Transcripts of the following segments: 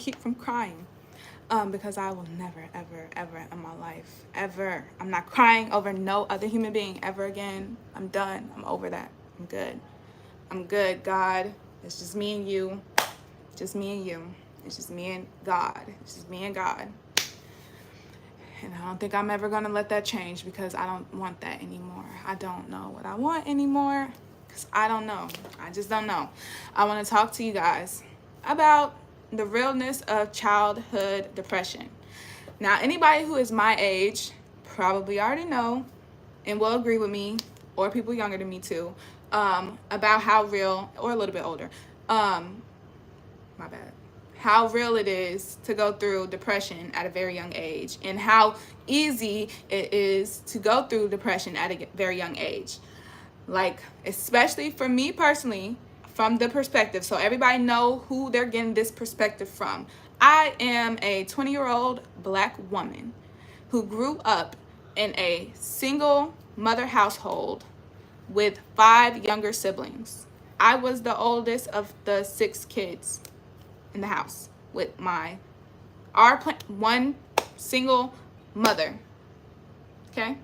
keep from crying. Because I will never, ever, ever in my life, ever. I'm not crying over no other human being ever again. I'm done. I'm over that. I'm good. I'm good, God. It's just me and you. Just me and you. It's just me and God. It's just me and God. And I don't think I'm ever going to let that change because I don't want that anymore. I don't know what I want anymore because I don't know. I just don't know. I want to talk to you guys about the realness of childhood depression. Now, anybody who is my age probably already know and will agree with me, or people younger than me too, about how real, or a little bit older, my bad, how real it is to go through depression at a very young age, and how easy it is to go through depression at a very young age. Like, especially for me personally, from the perspective, so everybody know who they're getting this perspective from. I am a 20-year-old Black woman who grew up in a single mother household with 5 younger siblings. I was the oldest of the 6 kids in the house with one single mother. Okay?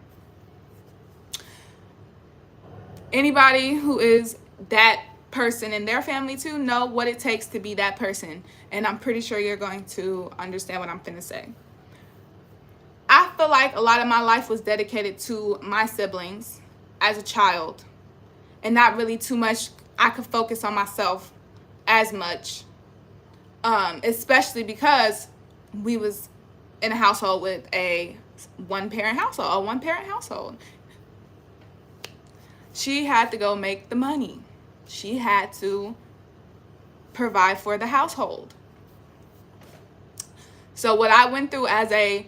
Anybody who is that person in their family too know what it takes to be that person, and I'm pretty sure you're going to understand what I'm finna say. I feel like a lot of my life was dedicated to my siblings as a child, and not really too much I could focus on myself as much, especially because we was in a household with a one-parent household. She had to go make the money. She had to provide for the household. So what I went through as a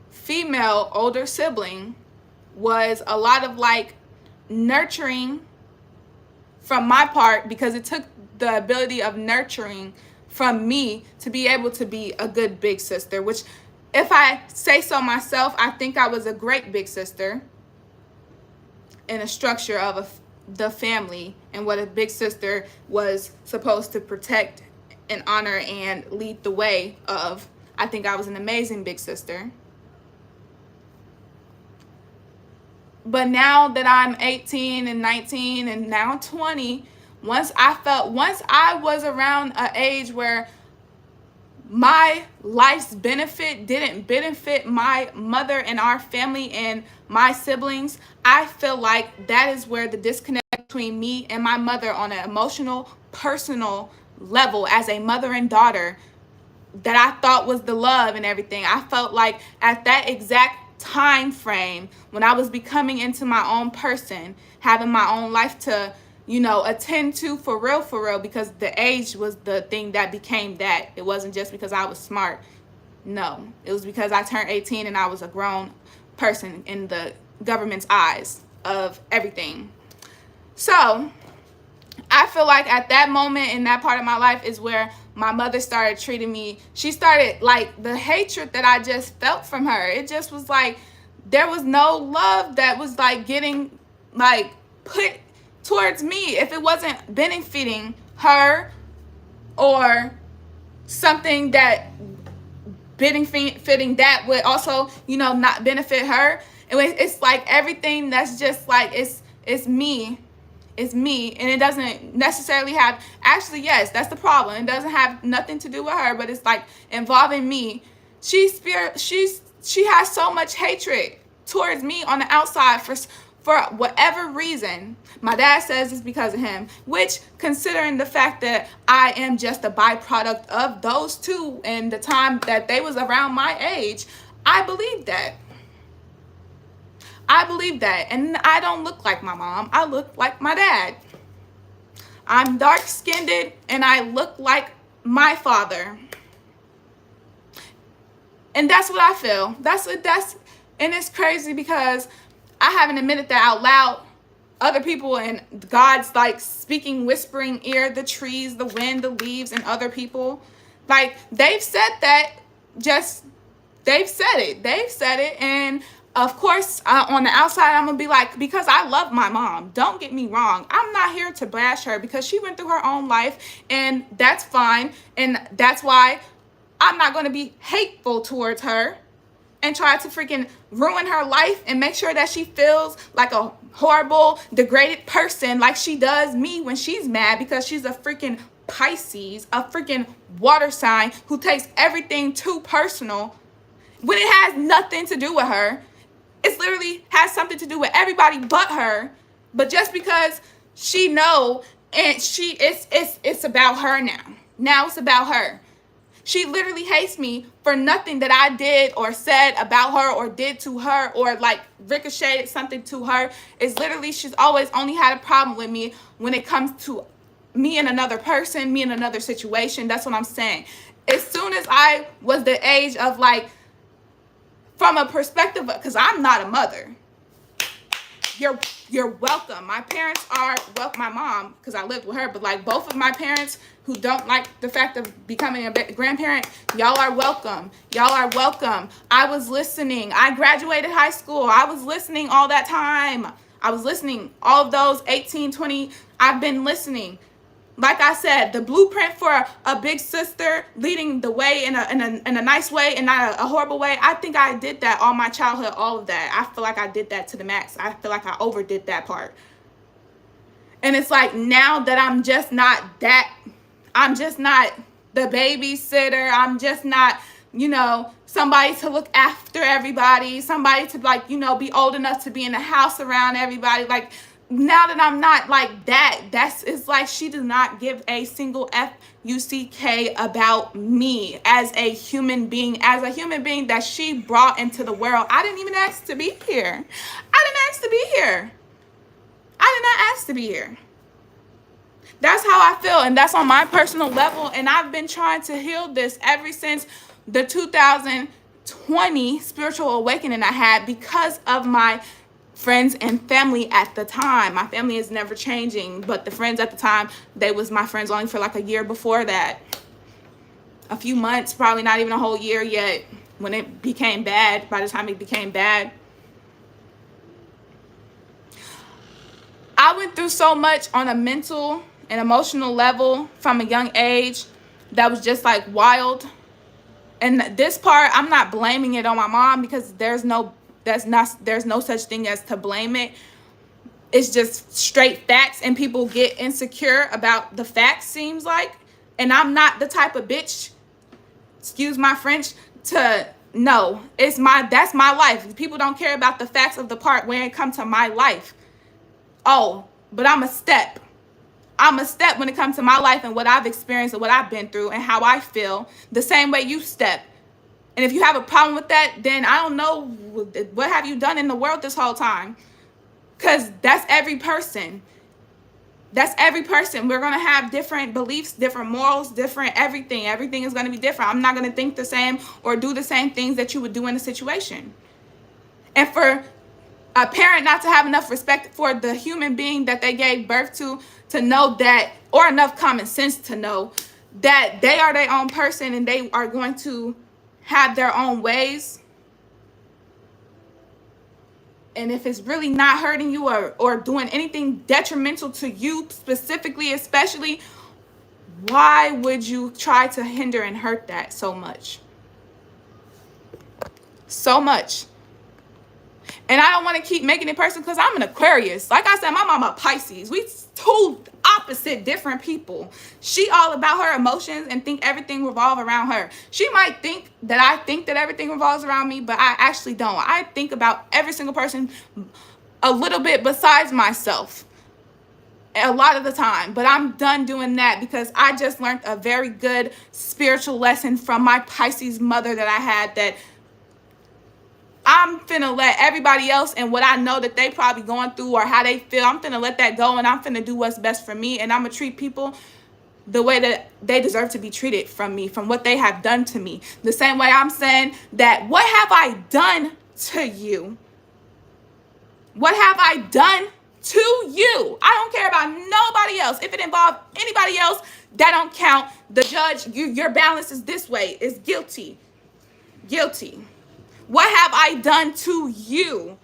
female older sibling was a lot of like nurturing from my part, because it took the ability of nurturing from me to be able to be a good big sister, which, if I say so myself, I think I was a great big sister in a structure of the family and what a big sister was supposed to protect and honor and lead the way of. I think I was an amazing big sister. But now that I'm 18 and 19 and now 20, once I was around an age where my life's benefit didn't benefit my mother and our family and my siblings, I feel like that is where the disconnect between me and my mother on an emotional, personal level as a mother and daughter that I thought was the love and everything. I felt like at that exact time frame when I was becoming into my own person, having my own life to, attend to for real, because the age was the thing that became that. It wasn't just because I was smart. No, it was because I turned 18 and I was a grown person in the government's eyes of everything. So I feel like at that moment in that part of my life is where my mother started treating me. She started, like, the hatred that I just felt from her. It just was like there was no love that was like getting like put towards me if it wasn't benefiting her, or something that benefiting that would also, not benefit her. It's like everything that's just like it's me. It's me, and it doesn't necessarily have, actually, yes, that's the problem. It doesn't have nothing to do with her, but it's like involving me. She has so much hatred towards me on the outside for whatever reason. My dad says it's because of him, which, considering the fact that I am just a byproduct of those two and the time that they was around my age, I believe that. And I don't look like my mom. I look like my dad. I'm dark-skinned and I look like my father. And that's what I feel. And it's crazy because I haven't admitted that out loud. Other people and God's like speaking, whispering ear, the trees, the wind, the leaves, and other people. Like, they've said that, they've said it. And of course, on the outside, I'm going to be like, because I love my mom. Don't get me wrong. I'm not here to bash her because she went through her own life, and that's fine. And that's why I'm not going to be hateful towards her and try to freaking ruin her life and make sure that she feels like a horrible, degraded person like she does me when she's mad because she's a freaking Pisces, a freaking water sign who takes everything too personal when it has nothing to do with her. It literally has something to do with everybody but her. But just because she know, and it's about her now. Now it's about her. She literally hates me for nothing that I did or said about her or did to her or like ricocheted something to her. It's literally, she's always only had a problem with me when it comes to me and another person, me and another situation. That's what I'm saying. As soon as I was the age of like, from a perspective of, because I'm not a mother. You're welcome. My parents are, well, my mom, because I lived with her, but like both of my parents who don't like the fact of becoming a grandparent, y'all are welcome. Y'all are welcome. I was listening. I graduated high school. I was listening all that time. I was listening all of those 18, 20. I've been listening. Like I said, the blueprint for a big sister leading the way in a nice way and not a horrible way, I think I did that all my childhood, all of that. I feel like I did that to the max. I feel like I overdid that part. And it's like now that I'm just not the babysitter. I'm just not, somebody to look after everybody, somebody to like, be old enough to be in the house around everybody. Like, now that I'm not like that, it's like she does not give a single F-U-C-K about me as a human being that she brought into the world. I didn't even ask to be here. I did not ask to be here. That's how I feel, and that's on my personal level, and I've been trying to heal this ever since the 2020 spiritual awakening I had because of my friends and family at the time. My family is never changing, but the friends at the time, they was my friends only for like a year before that. A few months, probably not even a whole year yet when it became bad, by the time it became bad. I went through so much on a mental and emotional level from a young age that was just like wild. And this part, I'm not blaming it on my mom because there's no such thing as to blame it. It's just straight facts, and people get insecure about the facts, seems like. And I'm not the type of bitch, excuse my French, no, that's my life. People don't care about the facts of the part when it comes to my life. Oh, but I'm a step when it comes to my life and what I've experienced and what I've been through and how I feel, the same way you step. And if you have a problem with that, then I don't know, what have you done in the world this whole time? Because that's every person. We're going to have different beliefs, different morals, different everything. Everything is going to be different. I'm not going to think the same or do the same things that you would do in a situation. And for a parent not to have enough respect for the human being that they gave birth to know that, or enough common sense to know that they are their own person and they are going to have their own ways. And if it's really not hurting you or doing anything detrimental to you specifically, especially, why would you try to hinder and hurt that so much? So much. And I don't want to keep making it personal because I'm an Aquarius. Like I said, my mama Pisces. We two opposite different people. She all about her emotions and think everything revolves around her. She might think that I think that everything revolves around me, but I actually don't. I think about every single person a little bit besides myself a lot of the time. But I'm done doing that because I just learned a very good spiritual lesson from my Pisces mother that I had, that I'm finna let everybody else and what I know that they probably going through or how they feel, I'm finna let that go, and I'm finna do what's best for me, and I'm gonna treat people the way that they deserve to be treated from me, from what they have done to me. The same way I'm saying that, what have I done to you? What have I done to you? I don't care about nobody else. If it involves anybody else, that don't count. The judge, your balance is this way, is guilty. Guilty. What have I done to you?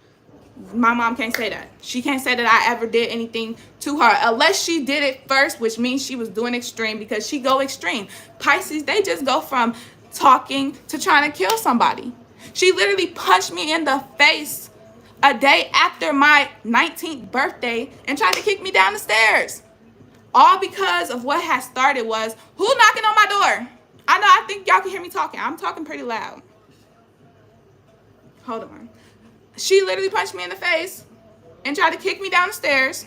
My mom can't say that. She can't say that I ever did anything to her unless she did it first, which means she was doing extreme, because she go extreme. Pisces, they just go from talking to trying to kill somebody. She literally punched me in the face a day after my 19th birthday and tried to kick me down the stairs. All because of what had started was, who knocking on my door? I think y'all can hear me talking. I'm talking pretty loud. Hold on. She literally punched me in the face and tried to kick me down the stairs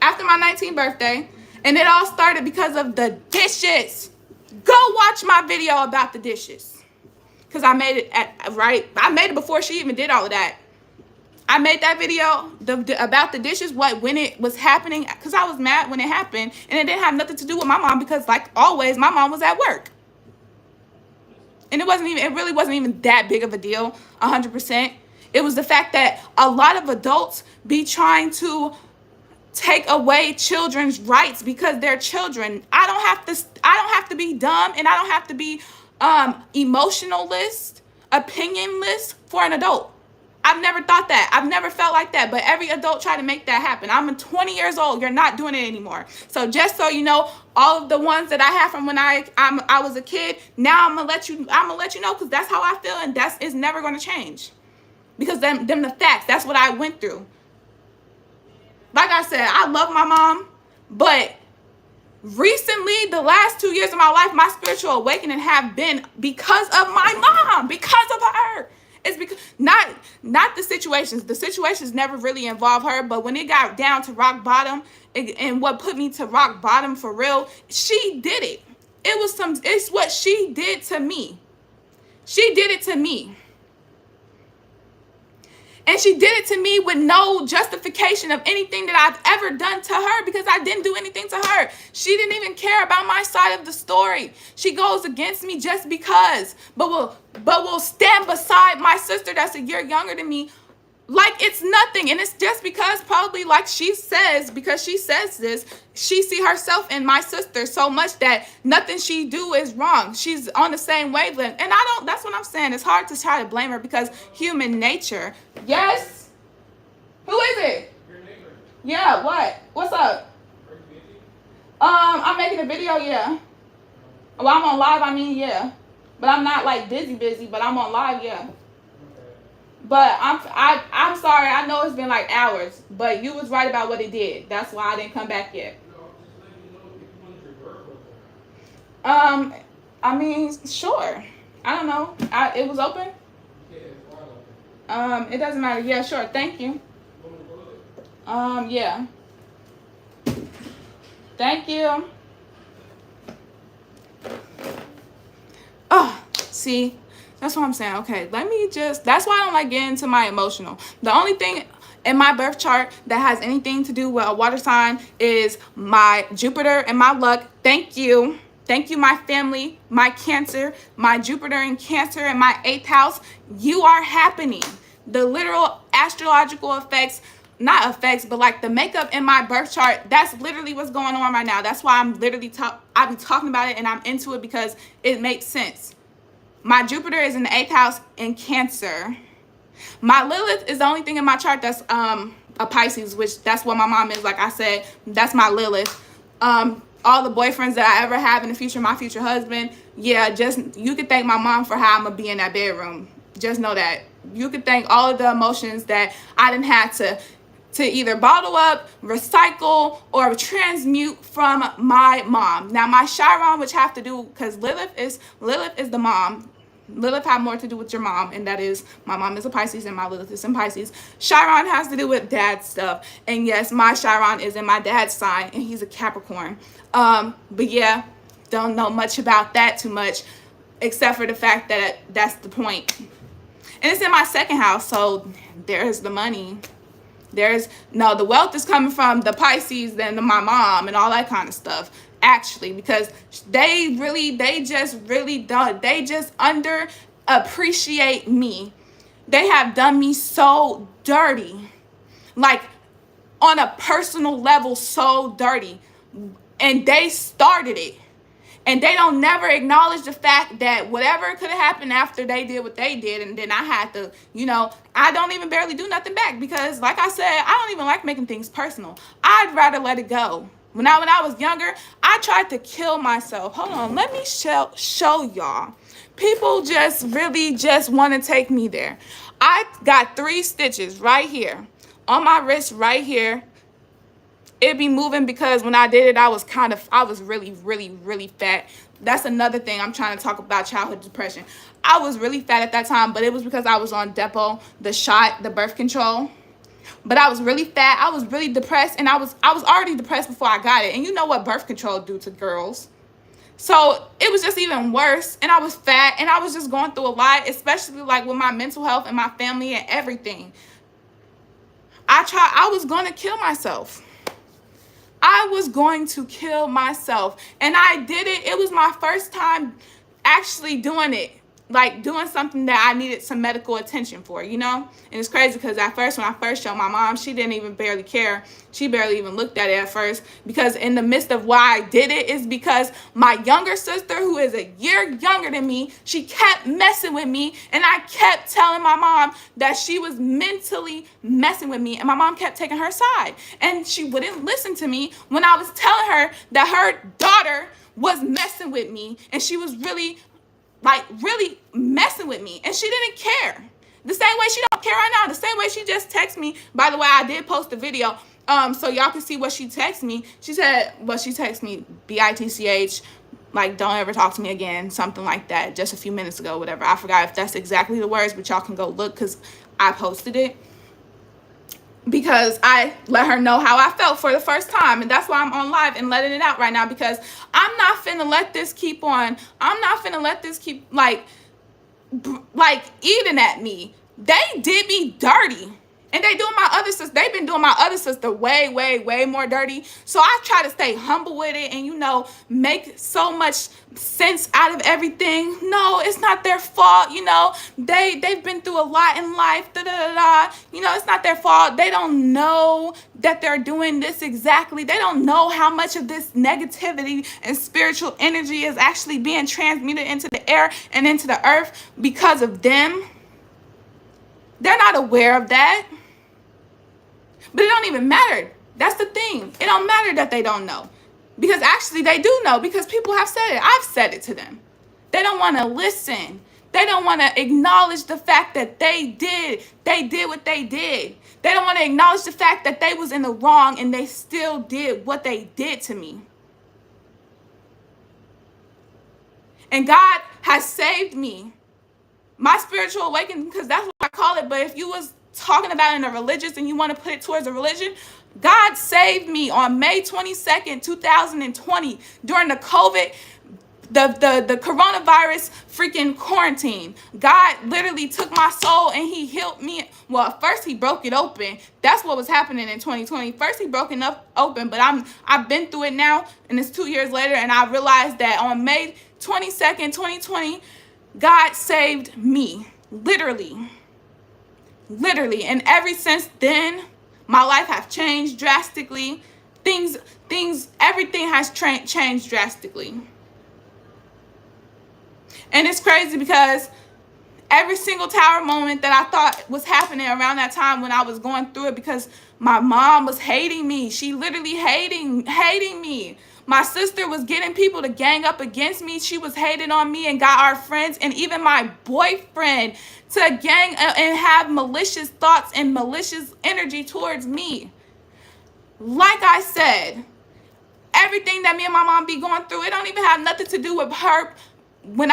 after my 19th birthday. And it all started because of the dishes. Go watch my video about the dishes. Because I made it I made it before she even did all of that. I made that video about the dishes, when it was happening, because I was mad when it happened, and it didn't have nothing to do with my mom, because like always, my mom was at work. And it really wasn't even that big of a deal, 100%. It was the fact that a lot of adults be trying to take away children's rights because they're children. I don't have to be dumb, and I don't have to be emotionalist, opinionless for an adult. I've never thought that. I've never felt like that. But every adult tried to make that happen. I'm 20 years old. You're not doing it anymore. So just so you know, all of the ones that I have from when I was a kid, now I'm gonna let you know, because that's how I feel, and it's never gonna change. Because them the facts. That's what I went through. Like I said, I love my mom, but recently, the last 2 years of my life, my spiritual awakening have been because of my mom, because of her. It's because not the situations. The situations never really involve her, but when it got down to rock bottom, and what put me to rock bottom for real, she did it. It's what she did to me. She did it to me. And she did it to me with no justification of anything that I've ever done to her, because I didn't do anything to her. She didn't even care about my side of the story. She goes against me just because, but will stand beside my sister that's a year younger than me like it's nothing. And it's just because, probably like she says, because she says this, she see herself in my sister so much that nothing she do is wrong. She's on the same wavelength. And that's what I'm saying. It's hard to try to blame her, because human nature. Yes? Who is it? Your neighbor. Yeah, what? What's up? Are you busy? I'm making a video, yeah. Well, I'm on live, yeah. But I'm not like busy, but I'm on live, yeah. But I'm sorry. I know it's been like hours, but you was right about what it did. That's why I didn't come back yet. Sure. I don't know. It was open? It doesn't matter. Yeah, sure. Thank you. Yeah. Thank you. Oh, see. That's what I'm saying. Okay, that's why I don't like getting into my emotional. The only thing in my birth chart that has anything to do with a water sign is my Jupiter and my luck. Thank you. Thank you, my family, my Cancer, my Jupiter in Cancer and my 8th house. You are happening. The literal astrological effects, not effects, but like the makeup in my birth chart, that's literally what's going on right now. That's why I'm literally I be talking about it, and I'm into it because it makes sense. My Jupiter is in the 8th house in Cancer. My Lilith is the only thing in my chart that's a Pisces, which that's what my mom is. Like I said, that's my Lilith. All the boyfriends that I ever have in the future, my future husband, yeah, just you can thank my mom for how I'm gonna be in that bedroom. Just know that. You can thank all of the emotions that I didn't have to either bottle up, recycle, or transmute from my mom. Now my Chiron, which have to do, because Lilith is the mom. Lilith have more to do with your mom, and that is, my mom is a Pisces and my Lilith is in Pisces. Chiron has to do with dad stuff, and yes, my Chiron is in my dad's sign, and he's a Capricorn. But yeah, don't know much about that too much, except for the fact that that's the point. And it's in my 2nd house, so there's the money. The wealth is coming from the Pisces and my mom and all that kind of stuff, actually, because they just underappreciate me. They have done me so dirty, like on a personal level, so dirty, and they started it. And they don't never acknowledge the fact that whatever could have happened after they did what they did, and then I had to, I don't even barely do nothing back, because like I said, I don't even like making things personal. I'd rather let it go. When I was younger, I tried to kill myself. Hold on, let me show y'all. People just really just want to take me there. I got 3 stitches right here on my wrist right here. It'd be moving because when I did it, I was really, really, really fat. That's another thing I'm trying to talk about, childhood depression. I was really fat at that time, but it was because I was on Depo, the shot, the birth control. But I was really fat. I was really depressed, and I was already depressed before I got it. And you know what birth control do to girls. So it was just even worse, and I was fat, and I was just going through a lot, especially like with my mental health and my family and everything. I was going to kill myself. I was going to kill myself, and I did it. It was my first time actually doing it, like doing something that I needed some medical attention for, you know? And it's crazy because at first, when I first showed my mom, she didn't even barely care. She barely even looked at it at first, because in the midst of why I did it is because my younger sister, who is a year younger than me, she kept messing with me, and I kept telling my mom that she was mentally messing with me, and my mom kept taking her side, and she wouldn't listen to me when I was telling her that her daughter was messing with me, and she was really messing with me, and she didn't care. The same way she don't care right now. The same way she just texted me. By the way, I did post a video so y'all can see what she texted me. She said, well, she texted me BITCH, like, don't ever talk to me again, something like that, just a few minutes ago, whatever. I forgot if that's exactly the words, but y'all can go look because I posted it, because I let her know how I felt for the first time. And that's why I'm on live and letting it out right now, because I'm not finna let this keep on. I'm not finna let this keep like eating at me. They did me dirty. And they doing my other sister. They've been doing my other sister way, way, way more dirty. So I try to stay humble with it and, you know, make so much sense out of everything. No, it's not their fault. You know, they've been through a lot in life. Da, da, da, da. You know, it's not their fault. They don't know that they're doing this exactly. They don't know how much of this negativity and spiritual energy is actually being transmuted into the air and into the earth because of them. They're not aware of that. But it don't even matter. That's the thing. It don't matter that they don't know. Because actually they do know, because people have said it. I've said it to them. They don't want to listen. They don't want to acknowledge the fact that they did what they did. They don't want to acknowledge the fact that they was in the wrong and they still did what they did to me. And God has saved me. My spiritual awakening, because that's what I call it. But if you was talking about in a religious and you want to put it towards a religion, God saved me on May 22nd, 2020 during the COVID, the coronavirus freaking quarantine. God literally took my soul and he healed me. Well, first he broke it open. That's what was happening in 2020. First he broke it open, but I've been through it now, and it's 2 years later, and I realized that on May 22nd, 2020, God saved me. Literally. And ever since then, my life has changed drastically. Everything has changed drastically. And it's crazy because every single tower moment that I thought was happening around that time when I was going through it, because my mom was hating me. She literally hating me. My sister was getting people to gang up against me. She was hating on me and got our friends and even my boyfriend to gang and have malicious thoughts and malicious energy towards me. Like I said, everything that me and my mom be going through, it don't even have nothing to do with her. When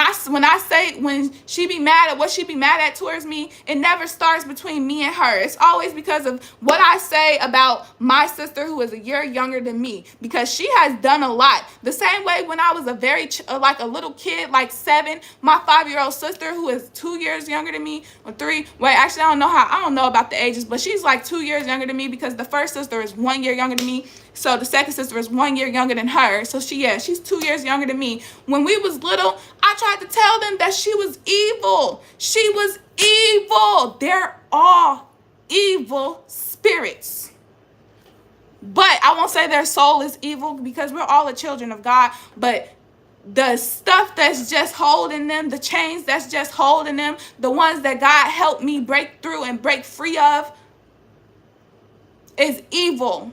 she be mad at what she be mad at towards me, it never starts between me and her. It's always because of what I say about my sister, who is a year younger than me, because she has done a lot. The same way when I was a little kid, like 7, my 5-year-old sister, who is 2 years younger than me, or 3. Wait, actually, I don't know about the ages, but she's like 2 years younger than me, because the first sister is 1 year younger than me. So the second sister is 1 year younger than her. So she's 2 years younger than me. When we was little, I tried to tell them that she was evil. She was evil. They're all evil spirits. But I won't say their soul is evil, because we're all the children of God. But the stuff that's just holding them, the chains that's just holding them, the ones that God helped me break through and break free of, is evil.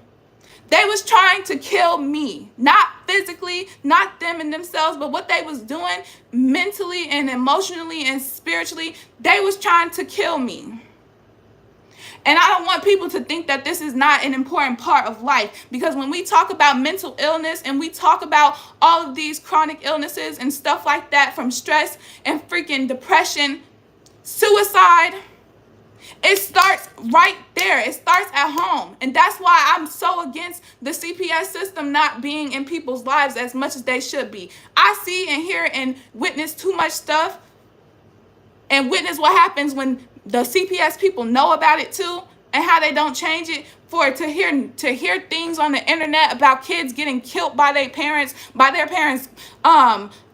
They was trying to kill me, not physically, not them and themselves, but what they was doing mentally and emotionally and spiritually, they was trying to kill me. And I don't want people to think that this is not an important part of life, because when we talk about mental illness and we talk about all of these chronic illnesses and stuff like that, from stress and freaking depression, suicide, it starts right there. It starts at home. And that's why I'm so against the CPS system not being in people's lives as much as they should be. I see and hear and witness too much stuff, and witness what happens when the CPS people know about it too, and how they don't change it, for to hear things on the internet about kids getting killed by their parents,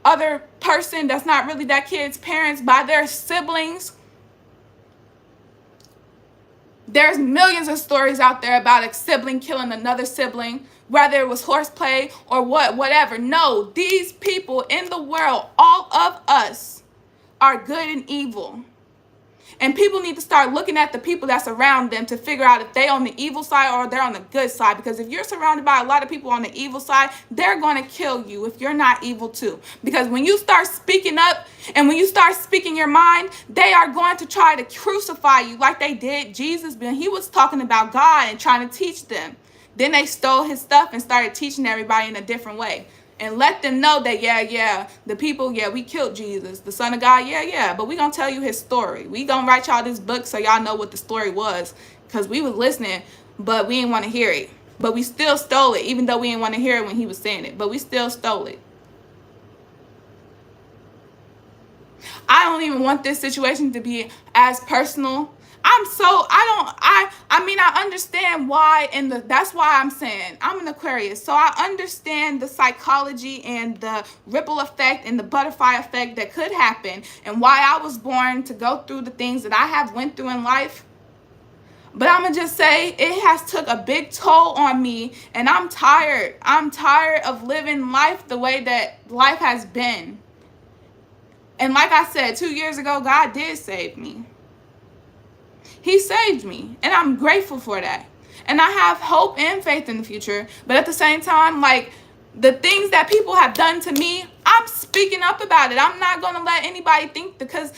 other person that's not really that kid's parents, by their siblings. There's millions of stories out there about a sibling killing another sibling, whether it was horseplay or whatever. No, these people in the world, all of us, are good and evil. And people need to start looking at the people that's around them to figure out if they're on the evil side or they're on the good side. Because if you're surrounded by a lot of people on the evil side, they're going to kill you if you're not evil too. Because when you start speaking up and when you start speaking your mind, they are going to try to crucify you like they did Jesus. He was talking about God and trying to teach them. Then they stole his stuff and started teaching everybody in a different way. And let them know that, the people, we killed Jesus, the Son of God, but we going to tell you his story. We going to write y'all this book so y'all know what the story was, because we was listening, but we didn't want to hear it. But we still stole it, even though we didn't want to hear it when he was saying it, but we still stole it. I don't even want this situation to be as personal. I understand why, that's why I'm saying I'm an Aquarius. So I understand the psychology and the ripple effect and the butterfly effect that could happen, and why I was born to go through the things that I have went through in life. But I'm going to just say it has took a big toll on me, and I'm tired. I'm tired of living life the way that life has been. And like I said, 2 years ago, God did save me. He saved me, and I'm grateful for that. And I have hope and faith in the future. But at the same time, like, the things that people have done to me, I'm speaking up about it. I'm not going to let anybody think, because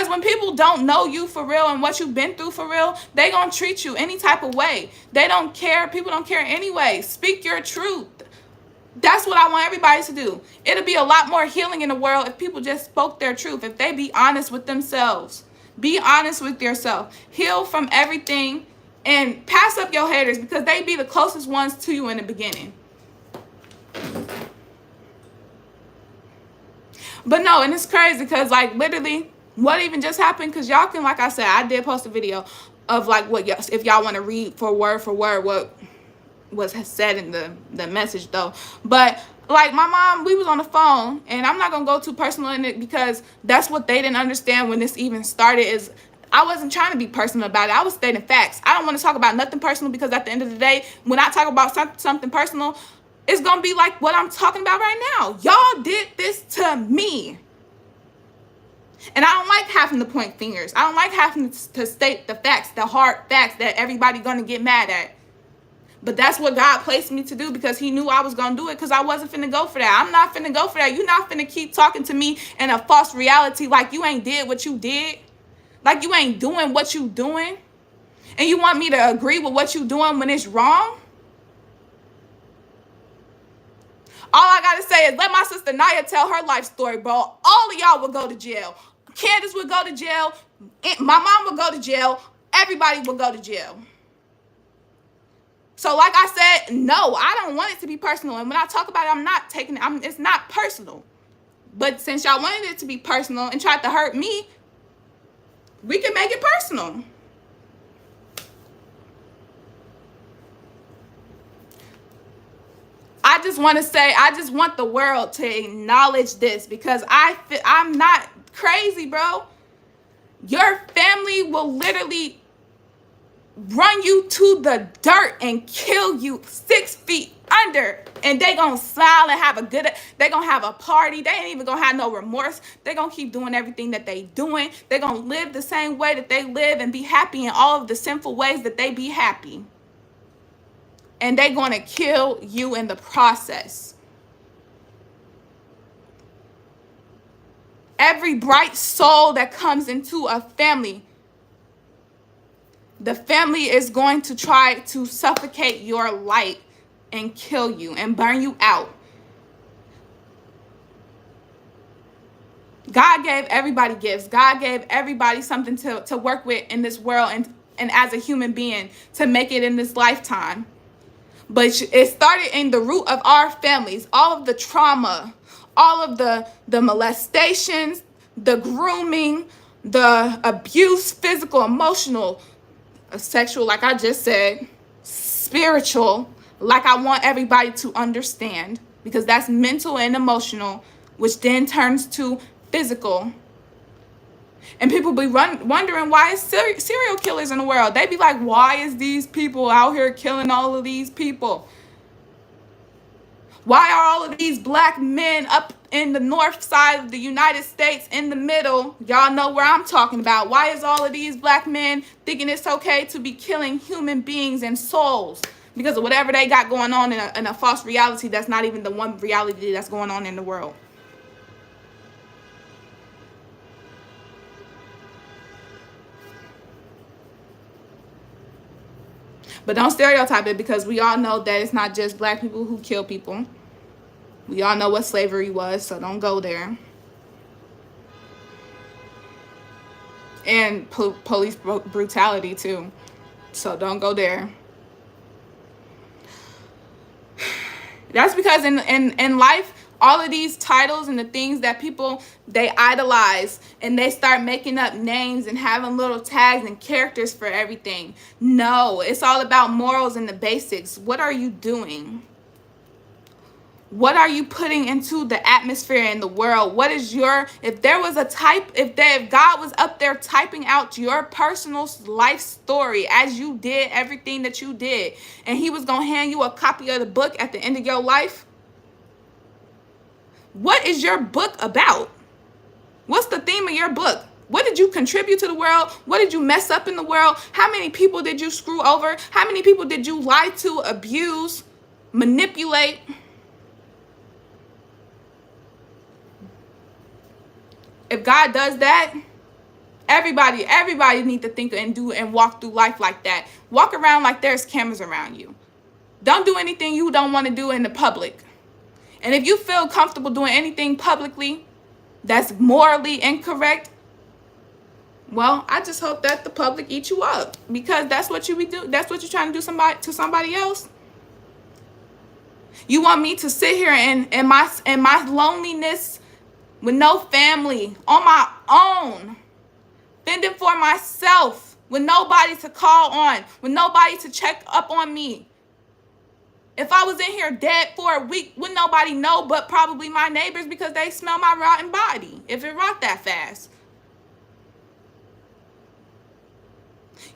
when people don't know you for real and what you've been through for real, they going to treat you any type of way. They don't care. People don't care anyway. Speak your truth. That's what I want everybody to do. It'll be a lot more healing in the world if people just spoke their truth, if they be honest with themselves. Be honest with yourself. Heal from everything and pass up your haters, because they be the closest ones to you in the beginning. But no, and it's crazy because, like, literally what even just happened, because y'all can, like I said, I did post a video of, like, what, if y'all want to read for word what was said in the message though. But like, my mom, we was on the phone, and I'm not gonna go too personal in it, because that's what they didn't understand when this even started. Is I wasn't trying to be personal about it. I was stating facts. I don't want to talk about nothing personal, because at the end of the day, when I talk about something personal, it's gonna be like what I'm talking about right now. Y'all did this to me. And I don't like having to point fingers. I don't like having to state the facts, the hard facts that everybody gonna get mad at. But that's what God placed me to do, because he knew I was going to do it, because I wasn't finna go for that. I'm not finna go for that. You're not finna keep talking to me in a false reality like you ain't did what you did. Like you ain't doing what you doing. And you want me to agree with what you doing when it's wrong? All I got to say is let my sister Naya tell her life story, bro. All of y'all would go to jail. Candace would go to jail. My mom would go to jail. Everybody would go to jail. So like I said, no, I don't want it to be personal. And when I talk about it, I'm not taking it. It's not personal. But since y'all wanted it to be personal and tried to hurt me, we can make it personal. I just want to say, I just want the world to acknowledge this, because I'm not crazy, bro. Your family will literally run you to the dirt and kill you 6 feet under, and they gonna smile and have they gonna have a party. They ain't even gonna have no remorse. They gonna keep doing everything that they doing. They gonna live the same way that they live and be happy in all of the sinful ways that they be happy. and they're going to kill you in the process. Every bright soul that comes into a family, the family is going to try to suffocate your light and kill you and burn you out. God gave everybody gifts. God gave everybody something to work with in this world and as a human being to make it in this lifetime. But it started in the root of our families, all of the trauma, all of the molestations, the grooming, the abuse, physical, emotional, sexual, like I just said, spiritual, like I want everybody to understand, because that's mental and emotional, which then turns to physical. And people be wondering why is serial killers in the world. They be like, why is these people out here killing all of these people? Why are all of these black men up in the north side of the United States in the middle? Y'all know where I'm talking about. Why is all of these black men thinking it's okay to be killing human beings and souls? Because of whatever they got going on in a false reality that's not even the one reality that's going on in the world. But don't stereotype it, because we all know that it's not just black people who kill people. We all know what slavery was, so don't go there. And police brutality too, so don't go there. That's because in life, all of these titles and the things that people, they idolize, and they start making up names and having little tags and characters for everything. No, it's all about morals and the basics. What are you doing? What are you putting into the atmosphere in the world? What is your, if there was a type, if God was up there typing out your personal life story as you did everything that you did, and he was going to hand you a copy of the book at the end of your life, what is your book about? What's the theme of your book? What did you contribute to the world? What did you mess up in the world? How many people did you screw over? How many people did you lie to, abuse, manipulate? If God does that, everybody need to think and do and walk through life like that. Walk around like there's cameras around you. Don't do anything you don't want to do in the public. And if you feel comfortable doing anything publicly that's morally incorrect, well, I just hope that the public eats you up, because that's what you be doing. That's what you're trying to do to somebody else. You want me to sit here in my loneliness with no family, on my own, fending for myself, with nobody to call on, with nobody to check up on me. If I was in here dead for a week, wouldn't nobody know but probably my neighbors, because they smell my rotten body if it rot that fast.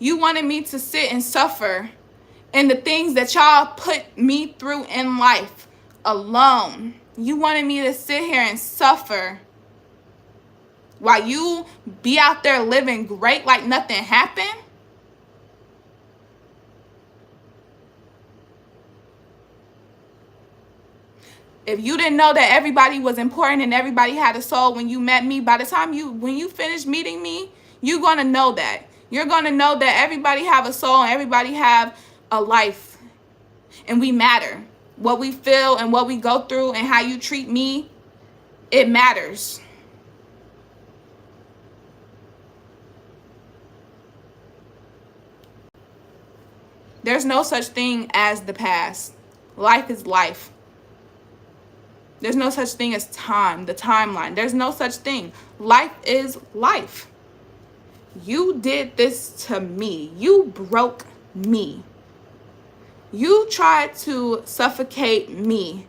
You wanted me to sit and suffer in the things that y'all put me through in life alone. You wanted me to sit here and suffer while you be out there living great like nothing happened? If you didn't know that everybody was important and everybody had a soul when you met me, by the time when you finish meeting me, you're going to know that. You're going to know that everybody have a soul and everybody have a life. And we matter. What we feel and what we go through and how you treat me, it matters. There's no such thing as the past. Life is life. There's no such thing as time, the timeline. There's no such thing. Life is life. You did this to me. You broke me. You tried to suffocate me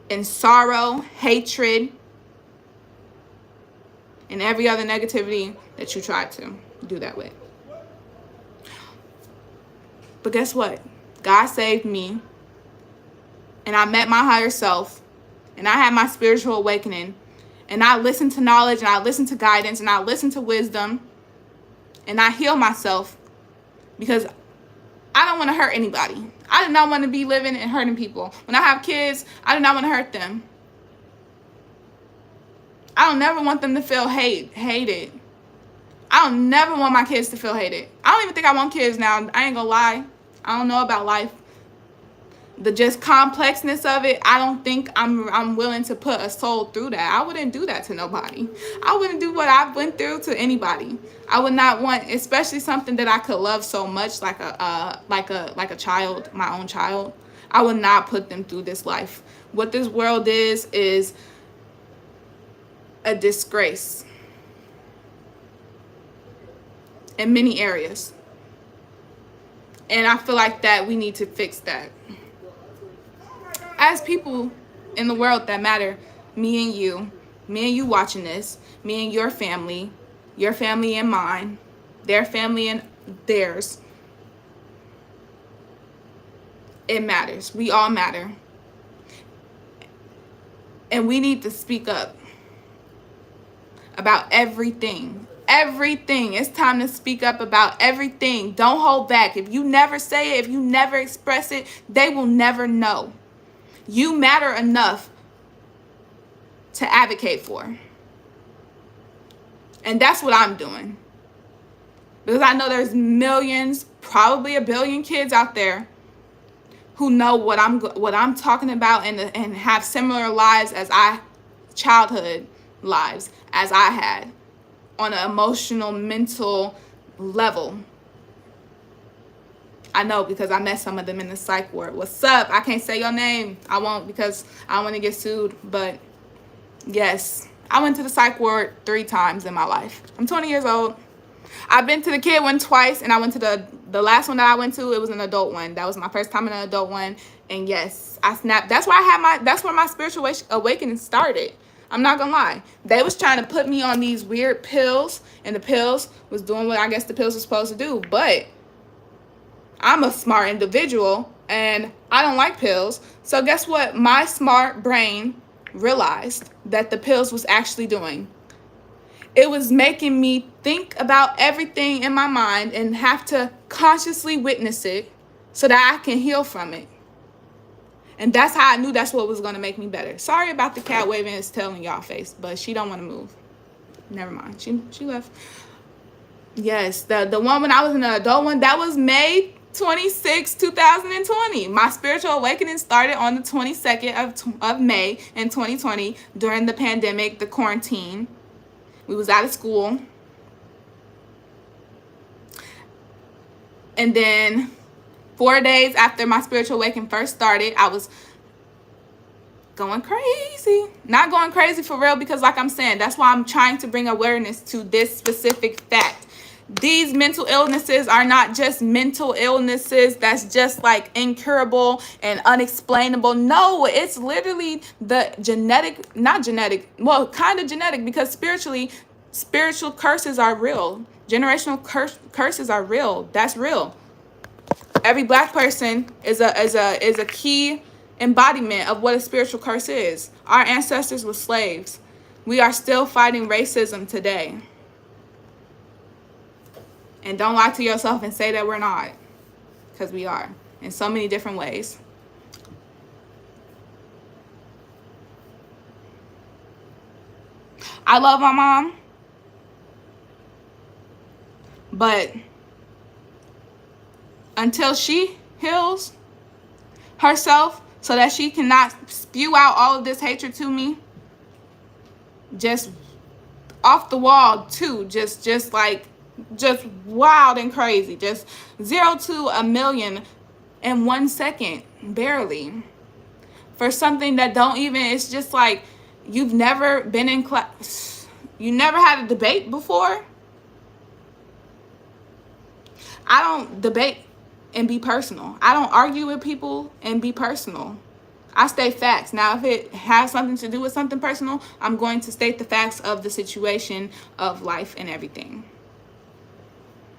in sorrow, hatred, and every other negativity that you tried to do that with. But guess what? God saved me, and I met my higher self, and I had my spiritual awakening, and I listened to knowledge, and I listened to guidance, and I listened to wisdom, and I healed myself, because I don't want to hurt anybody. I do not want to be living and hurting people. When I have kids, I do not want to hurt them. I don't never want them to feel hated. I don't never want my kids to feel hated. I don't even think I want kids now. I ain't gonna lie. I don't know about life. The just complexness of it, I don't think I'm willing to put a soul through that. I wouldn't do that to nobody. I wouldn't do what I've went through to anybody. I would not want, especially something that I could love so much, like a child, my own child. I would not put them through this life. What this world is a disgrace in many areas. And I feel like that we need to fix that. As people in the world that matter, me and you watching this, me and your family and mine, their family and theirs, it matters. We all matter. And we need to speak up about everything. Everything. It's time to speak up about everything. Don't hold back. If you never say it, if you never express it, they will never know. You matter enough to advocate for. And that's what I'm doing. Because I know there's millions, probably a billion kids out there who know what I'm talking about and have similar lives as childhood lives as I had on an emotional, mental level. I know because I met some of them in the psych ward. What's up? I can't say your name. I won't because I don't want to get sued. But yes, I went to the psych ward 3 times in my life. I'm 20 years old. I've been to the kid one twice, and I went to the last one that I went to. It was an adult one. That was my first time in an adult one. And yes, I snapped. That's where that's where my spiritual awakening started. I'm not gonna lie. They was trying to put me on these weird pills, and the pills was doing what I guess the pills were supposed to do. But I'm a smart individual, and I don't like pills. So guess what? My smart brain realized that the pills was actually doing. It was making me think about everything in my mind and have to consciously witness it so that I can heal from it. And that's how I knew that's what was going to make me better. Sorry about the cat waving its tail in y'all face, but she don't want to move. Never mind. She left. Yes, the one when I was in the adult one, that was May 26, 2020. My spiritual awakening started on the 22nd of May in 2020 during the pandemic, the quarantine. We was out of school. And then 4 days after my spiritual awakening first started, I was going crazy. Not going crazy for real because like I'm saying, that's why I'm trying to bring awareness to this specific fact. These mental illnesses are not just mental illnesses that's just like incurable and unexplainable. No, it's literally the kind of genetic because spiritual curses are real. Generational curses are real. That's real. Every black person is a key embodiment of what a spiritual curse is. Our ancestors were slaves. We are still fighting racism today. And don't lie to yourself and say that we're not. Because we are. In so many different ways. I love my mom. But until she heals herself so that she cannot spew out all of this hatred to me, just off the wall too, just wild and crazy, just 0 to a million in 1 second, barely, for something that don't even, it's just like you've never been in class, you never had a debate before. I don't debate and be personal. I don't argue with people and be personal. I state facts. Now, if it has something to do with something personal, I'm going to state the facts of the situation of life and everything.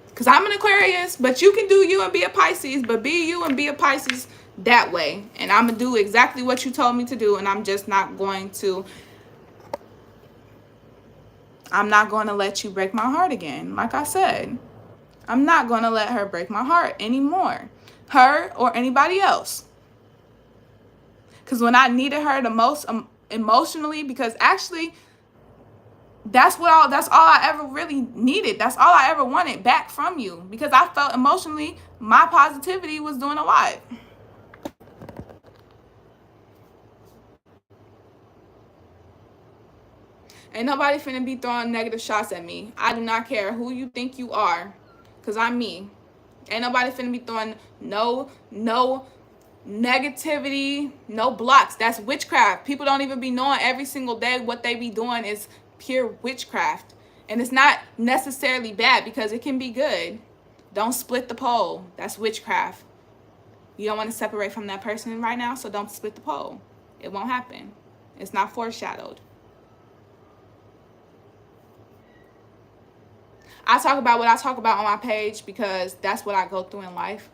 Because I'm an Aquarius, but you can do you and be a Pisces, but be you and be a Pisces that way. And I'm going to do exactly what you told me to do, and I'm just not going to, let you break my heart again. Like I said, I'm not going to let her break my heart anymore. her or anybody else. Because when I needed her the most emotionally, because actually that's all I ever really needed. That's all I ever wanted back from you, because I felt emotionally my positivity was doing a lot. Ain't nobody finna be throwing negative shots at me. I do not care who you think you are, because I'm me. Ain't nobody finna be throwing no negativity, no blocks. That's witchcraft. People don't even be knowing every single day what they be doing is pure witchcraft. And it's not necessarily bad, because it can be good. Don't split the pole. That's witchcraft. You don't want to separate from that person right now, so don't split the pole. It won't happen. It's not foreshadowed. I talk about what I talk about on my page because that's what I go through in life.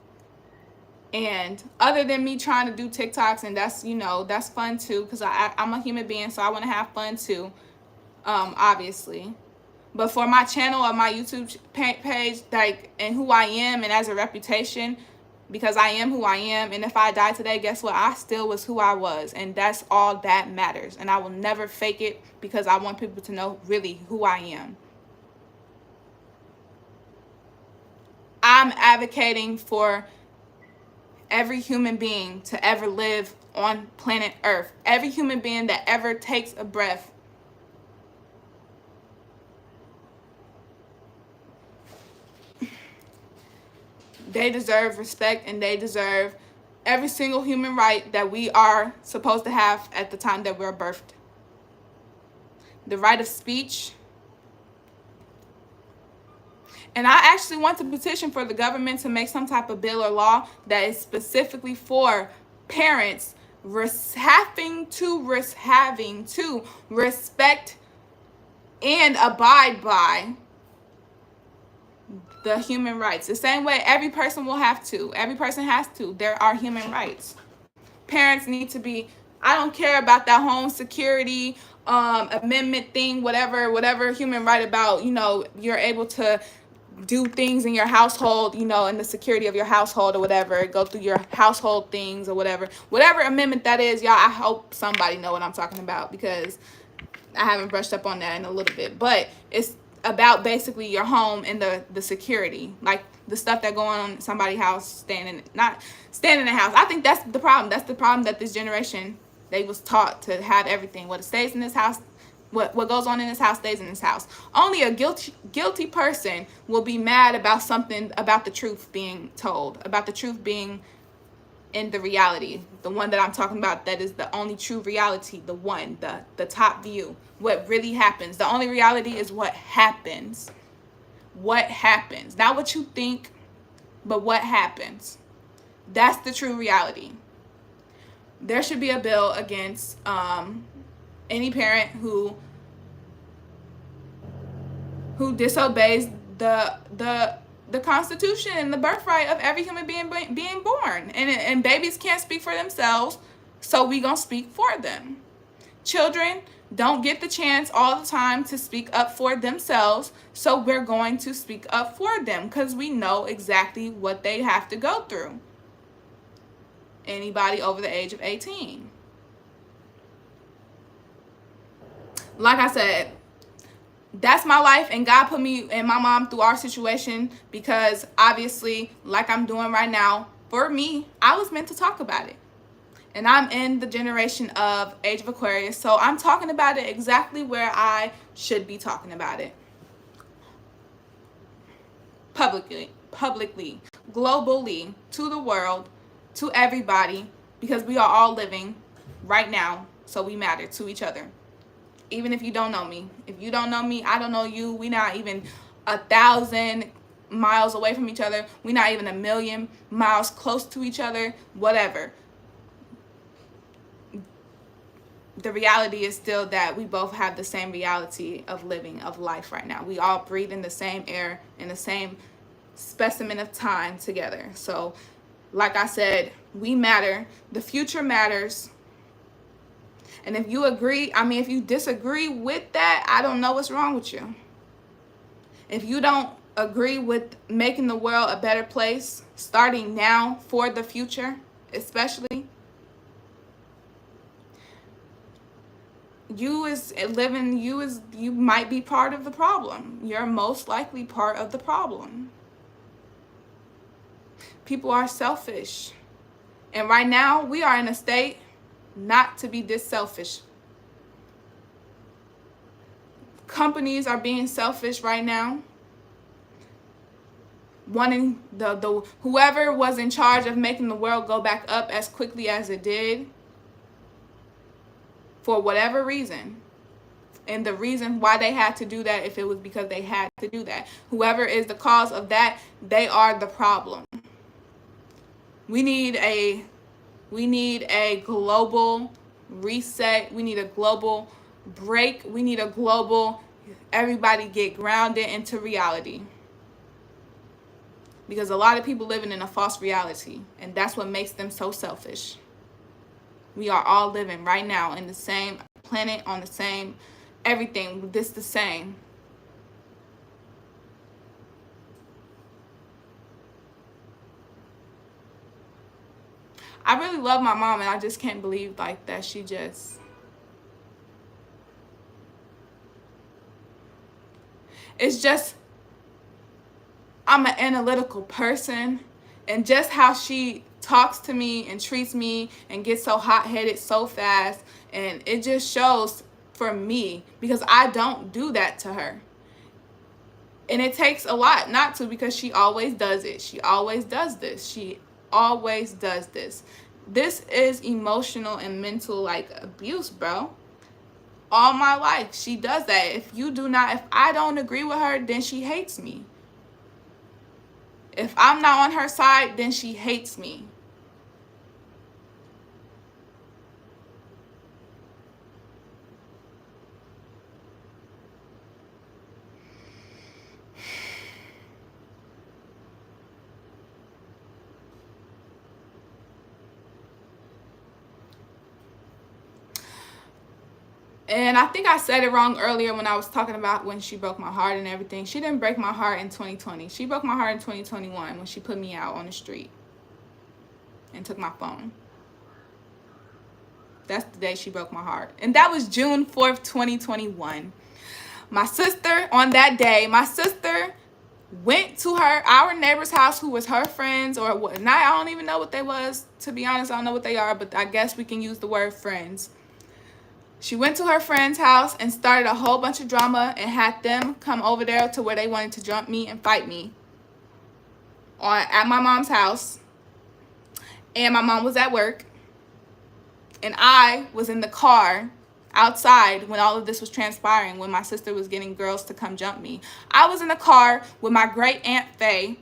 And other than me trying to do TikToks, and that's, that's fun too, because I'm a human being, so I want to have fun too, obviously. But for my channel or my YouTube page, like, and who I am, and as a reputation, because I am who I am, and if I die today, guess what? I still was who I was, and that's all that matters. And I will never fake it, because I want people to know really who I am. I'm advocating for every human being to ever live on planet Earth. Every human being that ever takes a breath. They deserve respect, and they deserve every single human right that we are supposed to have at the time that we're birthed. The right of speech. And I actually want to petition for the government to make some type of bill or law that is specifically for parents having to respect and abide by the human rights. The same way every person will have to. Every person has to. There are human rights. Parents need to be, I don't care about that home security amendment thing, whatever human right about, you're able to do things in your household, in the security of your household or whatever, go through your household things or whatever amendment that is, y'all. I hope somebody know what I'm talking about, because I haven't brushed up on that in a little bit. But it's about basically your home and the security, like the stuff that going on in somebody's house, not staying in the house. I think that's the problem. That's the problem, that this generation, they was taught to have everything. What stays in this house, what goes on in this house stays in this house. Only a guilty person will be mad about something, about the truth being told, about the truth being in the reality, the one that I'm talking about, that is the only true reality, the one, the top view, what really happens. The only reality is what happens. What happens. Not what you think, but what happens. That's the true reality. There should be a bill against any parent who disobeys the Constitution and the birthright of every human being being born. And babies can't speak for themselves, so we gonna speak for them. Children don't get the chance all the time to speak up for themselves, so we're going to speak up for them, because we know exactly what they have to go through. Anybody over the age of 18. Like I said, that's my life, and God put me and my mom through our situation, because obviously, like I'm doing right now, for me, I was meant to talk about it. And I'm in the generation of Age of Aquarius, so I'm talking about it exactly where I should be talking about it. Publicly, globally, to the world, to everybody, because we are all living right now, so we matter to each other. Even if you don't know me. If you don't know me, I don't know you. We're not even 1,000 miles away from each other. We're not even 1,000,000 miles close to each other. Whatever. The reality is still that we both have the same reality of living, of life right now. We all breathe in the same air, in the same specimen of time together. So, like I said, we matter. The future matters. And if you agree, if you disagree with that, I don't know what's wrong with you. If you don't agree with making the world a better place, starting now for the future, especially, you might be part of the problem. You're most likely part of the problem. People are selfish. And right now, we are in a state not to be this selfish. Companies are being selfish right now. Wanting the whoever was in charge of making the world go back up as quickly as it did, for whatever reason. And the reason why they had to do that, if it was because they had to do that. Whoever is the cause of that, they are the problem. We need a global reset. We need a global break. We need a global, everybody get grounded into reality. Because a lot of people living in a false reality, and that's what makes them so selfish. We are all living right now in the same planet, on the same everything. This the same. I really love my mom, and I just can't believe like that she just, it's just, I'm an analytical person, and just how she talks to me and treats me and gets so hot-headed so fast, and it just shows for me, because I don't do that to her. And it takes a lot not to, because she always does it. She always does this. She always does this. This is emotional and mental like abuse, bro. All my life she does that. If I don't agree with her, then she hates me. If I'm not on her side, then she hates me. And I think I said it wrong earlier when I was talking about when she broke my heart and everything. She didn't break my heart in 2020. She broke my heart in 2021 when she put me out on the street and took my phone. That's the day she broke my heart. And that was June 4th, 2021. My sister, on that day, my sister went to our neighbor's house, who was her friends, or what, not, I don't even know what they was. To be honest, I don't know what they are, but I guess we can use the word friends. She went to her friend's house and started a whole bunch of drama and had them come over there to where they wanted to jump me and fight me at my mom's house. And my mom was at work. And I was in the car outside when all of this was transpiring, when my sister was getting girls to come jump me. I was in the car with my great Aunt Faye,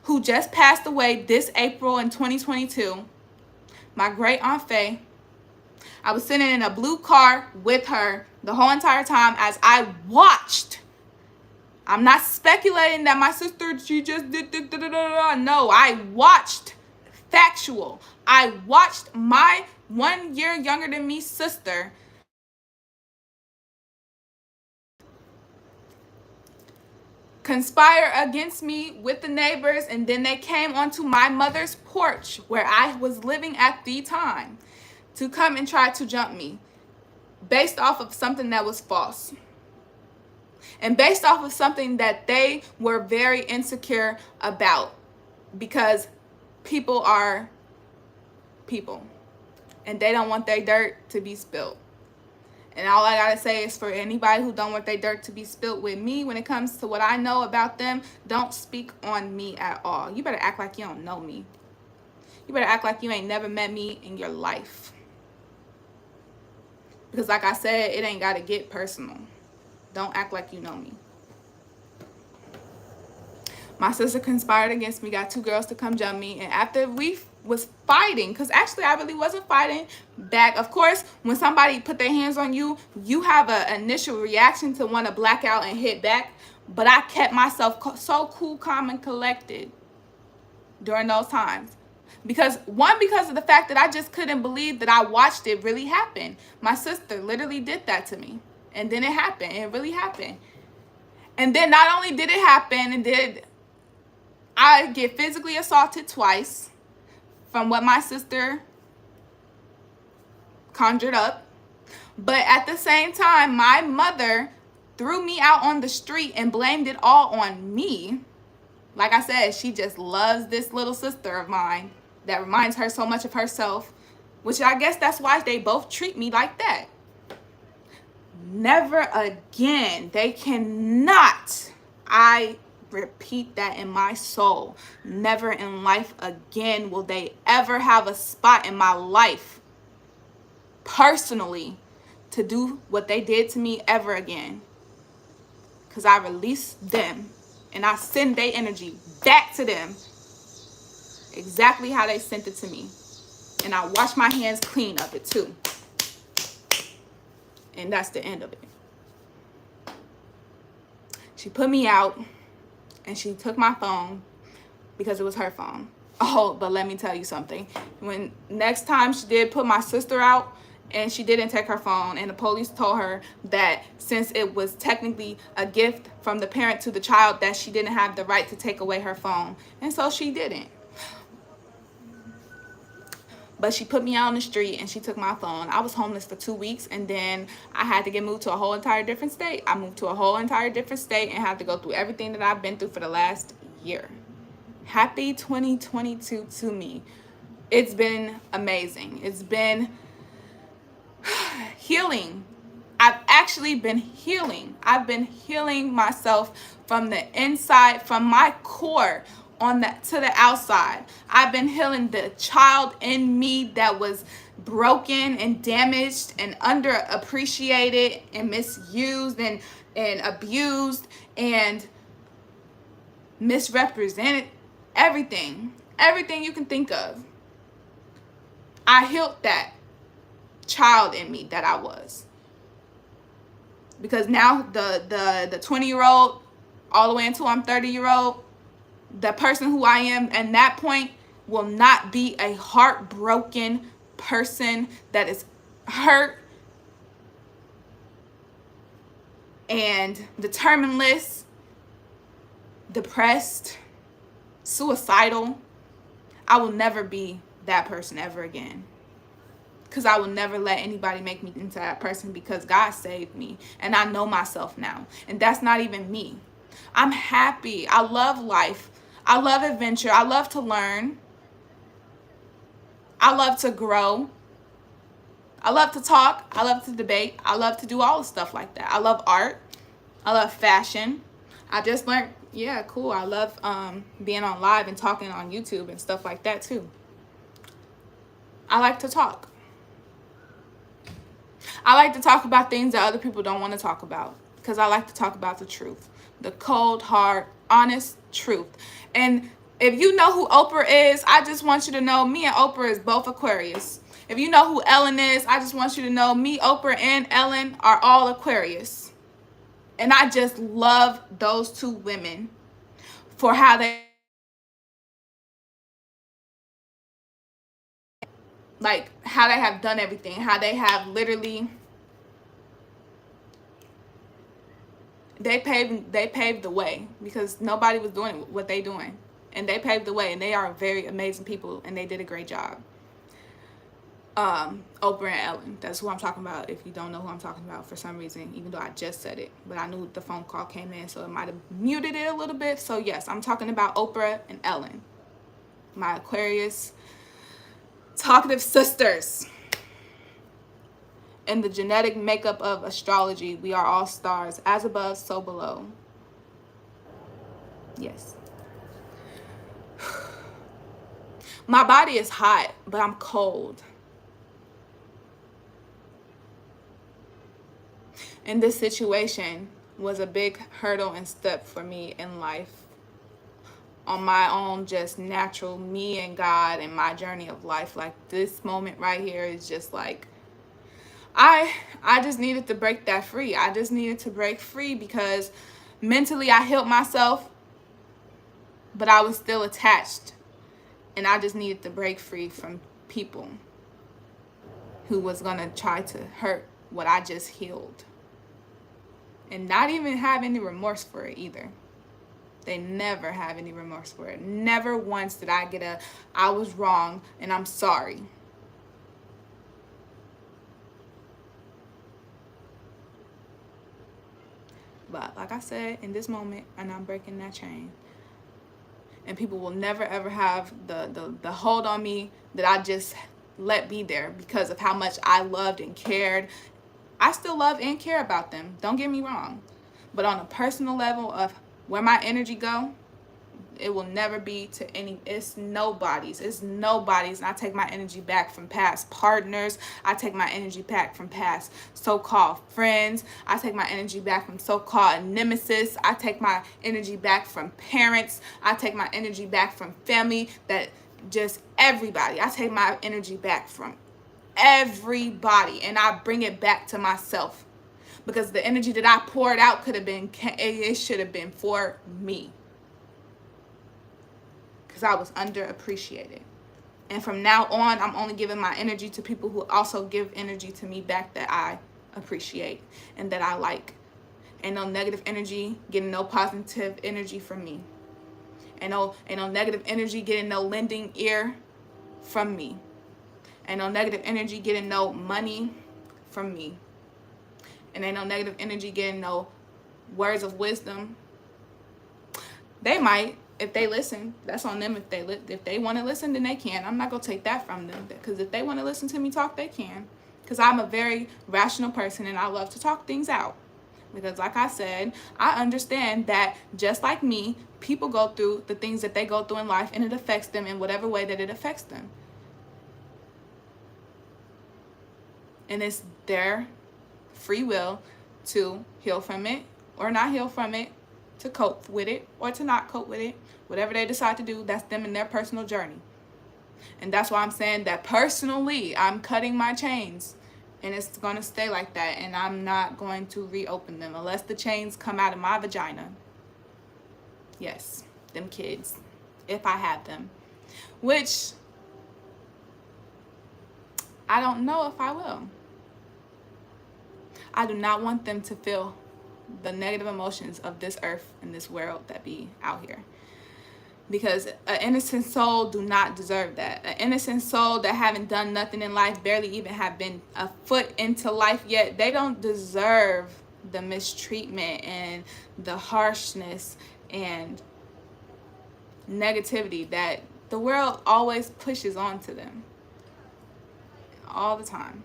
who just passed away this April in 2022. My great Aunt Faye. I was sitting in a blue car with her the whole entire time as I watched. I'm not speculating that my sister, she just did. No, I watched. Factual. I watched my 1 year younger than me sister conspire against me with the neighbors, and then they came onto my mother's porch where I was living at the time to come and try to jump me based off of something that was false. And based off of something that they were very insecure about, because people are people and they don't want their dirt to be spilled. And all I gotta say is, for anybody who don't want their dirt to be spilled with me when it comes to what I know about them, don't speak on me at all. You better act like you don't know me. You better act like you ain't never met me in your life. Because like I said, it ain't gotta get personal. Don't act like you know me. My sister conspired against me, got two girls to come jump me, and after we was fighting, because actually I really wasn't fighting back. Of course, when somebody put their hands on you, you have an initial reaction to want to black out and hit back, but I kept myself so cool, calm, and collected during those times. Because of the fact that I just couldn't believe that I watched it really happen. My sister literally did that to me. And then it happened. It really happened. And then not only did it happen, and did I get physically assaulted twice from what my sister conjured up, but at the same time, my mother threw me out on the street and blamed it all on me. Like I said, she just loves this little sister of mine that reminds her so much of herself, which I guess that's why they both treat me like that. Never again. They cannot. I repeat that in my soul. Never in life again will they ever have a spot in my life personally to do what they did to me ever again. Because I release them and I send their energy back to them exactly how they sent it to me. And I wash my hands clean of it too. And that's the end of it. She put me out and she took my phone because it was her phone. Oh, but let me tell you something. When next time she did put my sister out and she didn't take her phone, and the police told her that since it was technically a gift from the parent to the child, that she didn't have the right to take away her phone. And so she didn't. But she put me out on the street and she took my phone. I was homeless for 2 weeks, and then I had to get moved to a whole entire different state. I moved to a whole entire different state and had to go through everything that I've been through for the last year. Happy 2022 to me. It's been amazing. It's been healing. I've actually been healing. I've been healing myself from the inside, from my core on that to the outside. I've been healing the child in me that was broken and damaged and underappreciated and misused and abused and misrepresented. Everything you can think of. I healed that child in me that I was. Because now the 20-year-old all the way until I'm 30-year-old, the person who I am at that point will not be a heartbroken person that is hurt and determineless, depressed, suicidal. I will never be that person ever again. Because I will never let anybody make me into that person, because God saved me. And I know myself now. And that's not even me. I'm happy. I love life. I love adventure. I love to learn. I love to grow. I love to talk. I love to debate. I love to do all the stuff like that. I love art. I love fashion. I just learned, yeah, cool. I love being on live and talking on YouTube and stuff like that too. I like to talk. I like to talk about things that other people don't want to talk about, because I like to talk about the truth, the cold, hard, honest truth. And if you know who Oprah is, I just want you to know me and Oprah is both Aquarius. If you know who Ellen is, I just want you to know me, Oprah, and Ellen are all Aquarius. And I just love those two women for how they have done everything, how they have literally they paved the way, because nobody was doing what they doing, and they paved the way, and they are very amazing people, and they did a great job. Oprah and Ellen, that's who I'm talking about. If you don't know who I'm talking about for some reason, even though I just said it, but I knew the phone call came in, so it might have muted it a little bit. So yes, I'm talking about Oprah and Ellen, my Aquarius talkative sisters. In the genetic makeup of astrology, we are all stars, as above, so below. Yes. My body is hot, but I'm cold. And this situation was a big hurdle and step for me in life. On my own, just natural, me and God and my journey of life. Like, this moment right here is just like, I just needed to break that free. I just needed to break free, because mentally I healed myself, but I was still attached. And I just needed to break free from people who was going to try to hurt what I just healed. and not even have any remorse for it either. They never have any remorse for it. Never once did I get I was wrong and I'm sorry. But like I said, in this moment, and I'm breaking that chain. And people will never ever have the hold on me that I just let be there because of how much I loved and cared. I still love and care about them. Don't get me wrong. But on a personal level of where my energy go, it will never be to any, it's nobody's. And I take my energy back from past partners. I take my energy back from past so-called friends. I take my energy back from so-called nemesis. I take my energy back from parents. I take my energy back from family, that just everybody. I take my energy back from everybody, and I bring it back to myself, because the energy that I poured out could have been, it should have been for me, because I was underappreciated. And from now on, I'm only giving my energy to people who also give energy to me back that I appreciate and that I like. Ain't no negative energy getting no positive energy from me. Ain't no negative energy getting no lending ear from me. Ain't no negative energy getting no money from me. And ain't no negative energy getting no words of wisdom. They might, if they listen. That's on them. If they want to listen, then they can. I'm not going to take that from them, because if they want to listen to me talk, they can. Because I'm a very rational person, and I love to talk things out. Because like I said, I understand that just like me, people go through the things that they go through in life, and it affects them in whatever way that it affects them. And it's their free will to heal from it or not heal from it, to cope with it or to not cope with it. Whatever they decide to do, that's them and their personal journey. And that's why I'm saying that personally, I'm cutting my chains. And it's going to stay like that. And I'm not going to reopen them unless the chains come out of my vagina. Yes, them kids, if I have them. Which I don't know if I will. I do not want them to feel the negative emotions of this earth and this world that be out here. Because an innocent soul do not deserve that. An innocent soul that haven't done nothing in life, barely even have been a foot into life yet, they don't deserve the mistreatment and the harshness and negativity that the world always pushes onto them. All the time.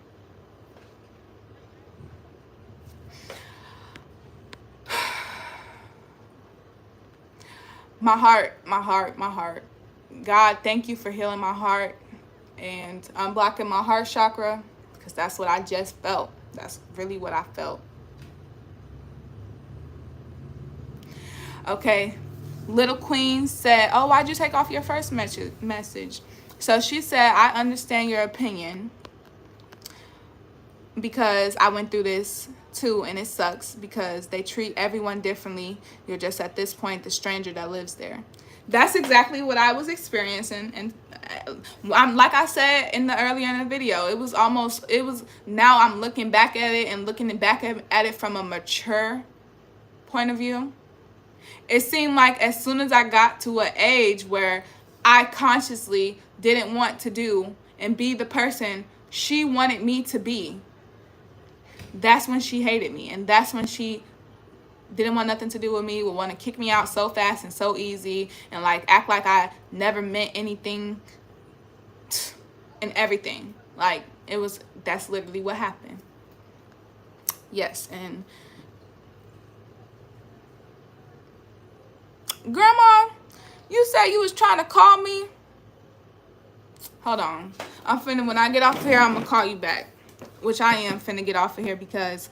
My heart. God, thank you for healing my heart and unblocking my heart chakra, because that's what I just felt. That's really what I felt. Okay, Little Queen said, oh, why'd you take off your first message? So she said, I understand your opinion, because I went through this too, and it sucks because they treat everyone differently. You're just at this point the stranger that lives there. That's exactly what I was experiencing. And I'm, like I said earlier in the video, now I'm looking back at it and looking back at it from a mature point of view. It seemed like as soon as I got to an age where I consciously didn't want to do and be the person she wanted me to be, that's when she hated me. And that's when she didn't want nothing to do with me, would want to kick me out so fast and so easy, and like act like I never meant anything and everything. Like that's literally what happened. Yes. And Grandma, you said you was trying to call me. Hold on. When I get off here, I'm gonna call you back. Which I am finna get off of here, because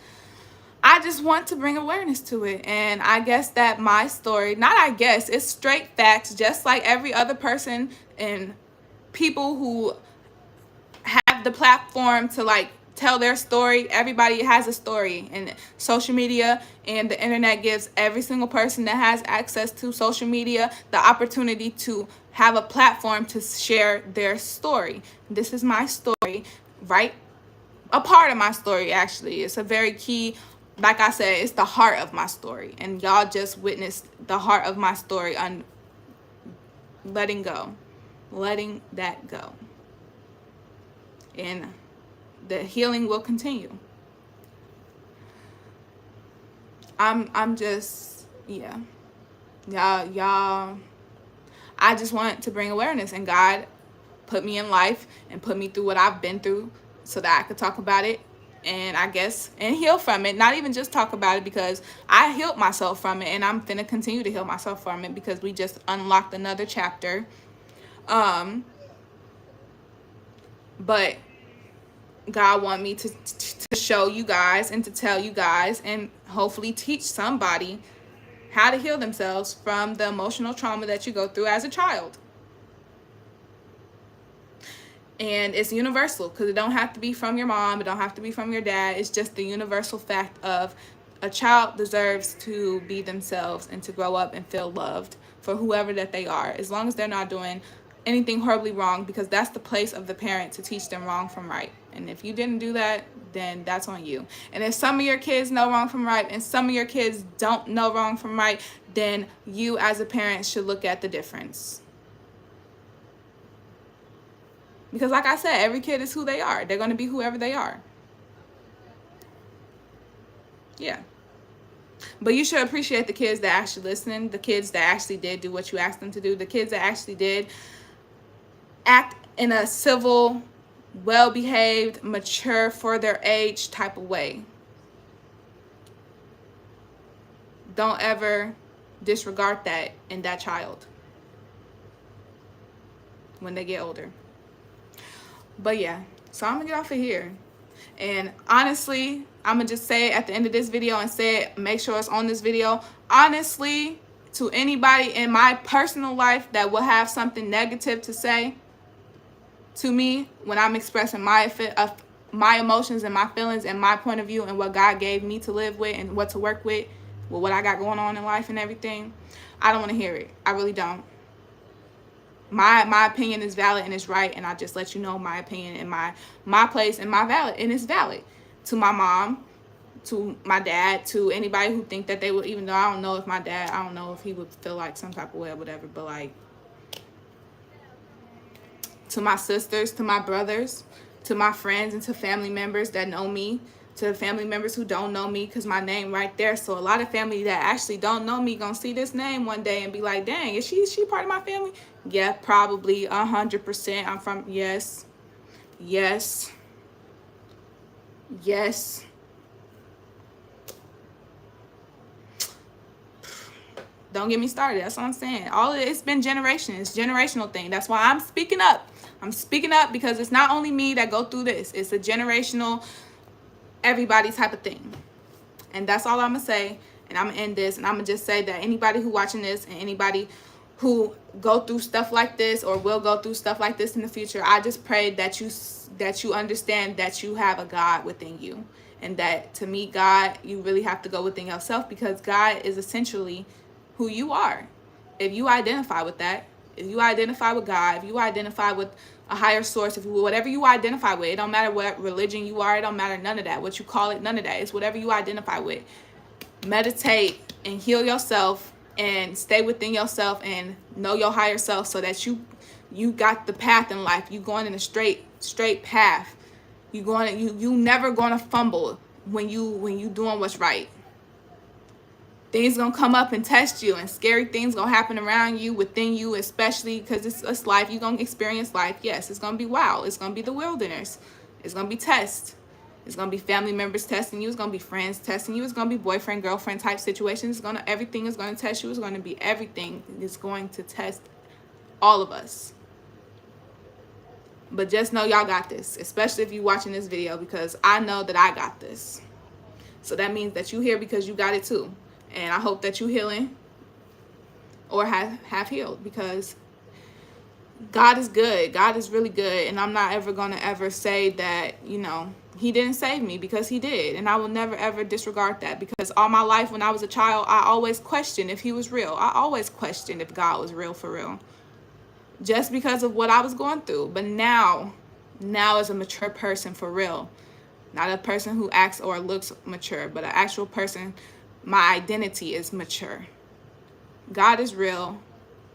I just want to bring awareness to it. And I guess that my story, it's straight facts, just like every other person and people who have the platform to like tell their story. Everybody has a story, and social media and the internet gives every single person that has access to social media the opportunity to have a platform to share their story. This is my story, right? A part of my story, actually. It's a very key like I said, it's the heart of my story. And y'all just witnessed the heart of my story on letting go. Letting that go. And the healing will continue. I'm just, yeah. Y'all, I just want to bring awareness, and God put me in life and put me through what I've been through so that I could talk about it, and I guess, and heal from it. Not even just talk about it, because I healed myself from it, and I'm finna continue to heal myself from it, because we just unlocked another chapter. But God want me to show you guys and to tell you guys and hopefully teach somebody how to heal themselves from the emotional trauma that you go through as a child. And it's universal, because it don't have to be from your mom, it don't have to be from your dad. It's just the universal fact of a child deserves to be themselves and to grow up and feel loved for whoever that they are, as long as they're not doing anything horribly wrong, because that's the place of the parent, to teach them wrong from right. And if you didn't do that, then that's on you. And if some of your kids know wrong from right and some of your kids don't know wrong from right, then you as a parent should look at the difference. Because like I said, every kid is who they are. They're going to be whoever they are. Yeah. But you should appreciate the kids that actually listened, the kids that actually did do what you asked them to do, the kids that actually did act in a civil, well-behaved, mature, for their age type of way. Don't ever disregard that in that child when they get older. But yeah, so I'm gonna get off of here. And honestly, I'm gonna just say it at the end of this video, and say it, make sure it's on this video. Honestly, to anybody in my personal life that will have something negative to say to me when I'm expressing my emotions and my feelings and my point of view and what God gave me to live with and what to work with what I got going on in life and everything, I don't want to hear it. I really don't. My opinion is valid and it's right, and I just let you know my opinion and my place and my valid, and it's valid. To my mom, to my dad, to anybody who think that they would, even though I don't know if my dad, I don't know if he would feel like some type of way or whatever, but like, to my sisters, to my brothers, to my friends, and to family members that know me, to family members who don't know me, because my name right there. So a lot of family that actually don't know me gonna see this name one day and be like, dang, is she part of my family? Yeah, probably 100%. I'm from, yes. Don't get me started. That's what I'm saying. All of it's been generation. It's a generational thing. That's why I'm speaking up. I'm speaking up, because it's not only me that go through this. It's a generational, everybody type of thing. And that's all I'm gonna say. And I'm gonna end this, and I'm gonna just say that anybody who watching this and anybody who go through stuff like this or will go through stuff like this in the future, I just pray that you understand that you have a God within you, and that to meet God, you really have to go within yourself, because God is essentially who you are. If you identify with that, if you identify with God, if you identify with a higher source, if you, whatever you identify with, it don't matter what religion you are, it don't matter none of that, what you call it, none of that. It's whatever you identify with. Meditate and heal yourself and stay within yourself and know your higher self, so that you got the path in life. You going in a straight path. You never gonna fumble when you doing what's right. Things gonna come up and test you, and scary things gonna happen around you, within you, especially because it's life. You're gonna experience life. Yes, it's gonna be wild. It's gonna be the wilderness. It's gonna be tests. It's gonna be family members testing you. It's gonna be friends testing you. It's gonna be boyfriend, girlfriend type situations. Everything is gonna test you. It's gonna be everything is going to test all of us. But just know y'all got this, especially if you're watching this video, because I know that I got this. So that means that you here because you got it too. And I hope that you healing or have healed, because God is good. God is really good. And I'm not ever going to ever say that, he didn't save me, because he did. And I will never ever disregard that, because all my life when I was a child, I always questioned if he was real. I always questioned if God was real for real, just because of what I was going through. But now as a mature person for real, Not a person who acts or looks mature, but an actual person. My identity is mature. God is real.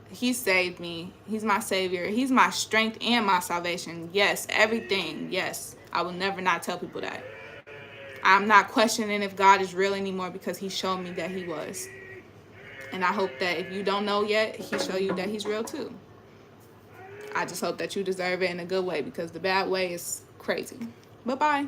He saved me. He's my savior. He's my strength and my salvation. Yes, everything. Yes. I will never not tell people that. I'm not questioning if God is real anymore because he showed me that he was. And I hope that if you don't know yet, he show you that he's real too. I just hope that you deserve it in a good way, because the bad way is crazy. Bye-bye.